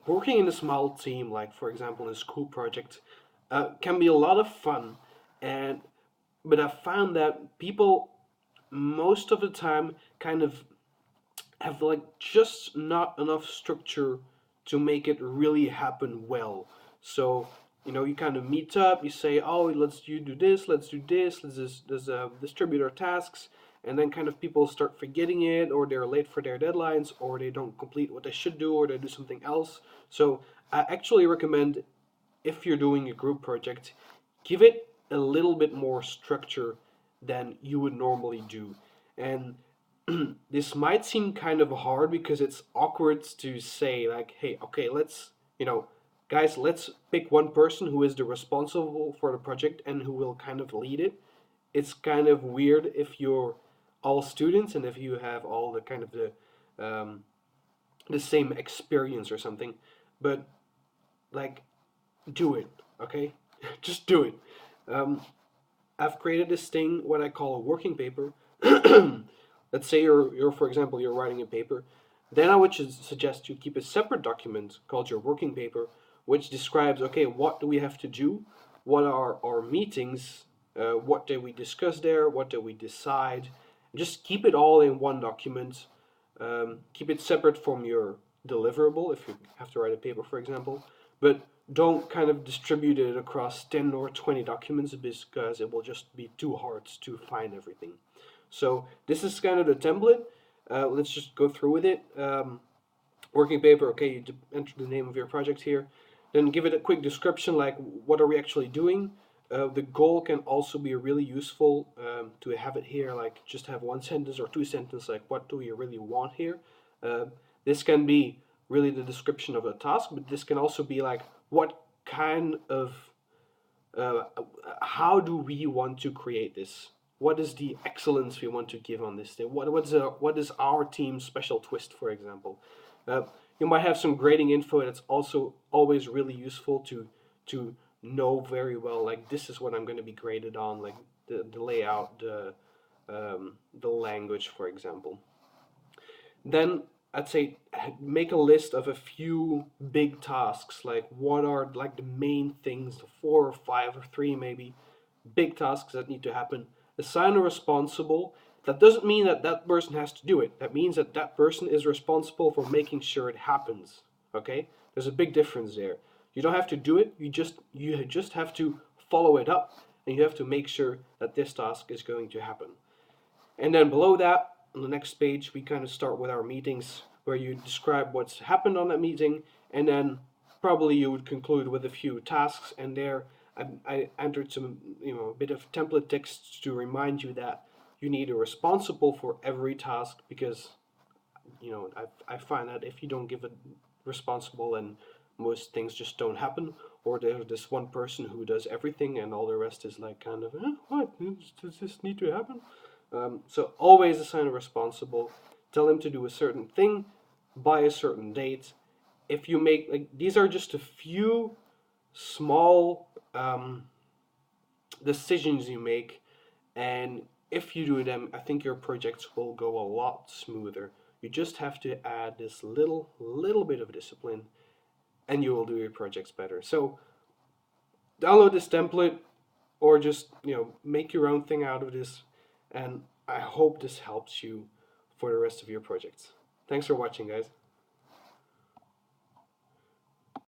working in a small team, like for example in a school project, can be a lot of fun, and but I found that people most of the time kind of have like just not enough structure to make it really happen well. So you kind of meet up, you say, oh, let's you do this, let's do this, let's distribute our tasks, and then kind of people start forgetting it, or they're late for their deadlines, or they don't complete what they should do, or they do something else. So I actually recommend, if you're doing a group project, give it a little bit more structure than you would normally do. And this might seem kind of hard because it's awkward to say, like, hey, okay, guys, let's pick one person who is the responsible for the project and who will kind of lead it. It's kind of weird if you're all students and if you have all the kind of the same experience or something, but like, do it, okay? Just do it. Um, I've created this thing, what I call a working paper. Let's say you're for example you're writing a paper, then I would suggest you keep a separate document called your working paper, which describes, okay, what do we have to do, what are our meetings, what did we discuss there, what did we decide. Just keep it all in one document. Keep it separate from your deliverable if you have to write a paper, for example, but don't kind of distribute it across 10 or 20 documents because it will just be too hard to find everything. So this is kind of the template. Let's just go through with it. Working paper, okay, you enter the name of your project here. Then give it a quick description, like what are we actually doing. The goal can also be really useful to have it here, like just have one sentence or two sentences, like what do we really want here. Uh, this can be really the description of a task, but this can also be like what kind of uh, how do we want to create this? What is the excellence we want to give on this thing? What is our team's special twist, for example? Uh, you might have some grading info that's also always really useful to know very well. Like, this is what I'm going to be graded on, like the layout, the language, for example. Then I'd say make a list of a few big tasks, like what are like the main things, the four or five or three maybe big tasks that need to happen. Assign a responsible. That doesn't mean that that person has to do it. That means that that person is responsible for making sure it happens. Okay? There's a big difference there. You don't have to do it. You just have to follow it up, and you have to make sure that this task is going to happen. And then below that, on the next page, we kind of start with our meetings, where you describe what's happened on that meeting, and then probably you would conclude with a few tasks. And there, I entered some, a bit of template text to remind you that you need a responsible for every task, because I find that if you don't give a responsible, and most things just don't happen, or there's this one person who does everything and all the rest is like kind of, what does this need to happen? So always assign a responsible. Tell him to do a certain thing by a certain date. If you make, like, these are just a few small decisions you make, and if you do them, I think your projects will go a lot smoother. You just have to add this little bit of discipline, and you will do your projects better. So download this template, or just make your own thing out of this, and I hope this helps you for the rest of your projects. Thanks for watching, guys.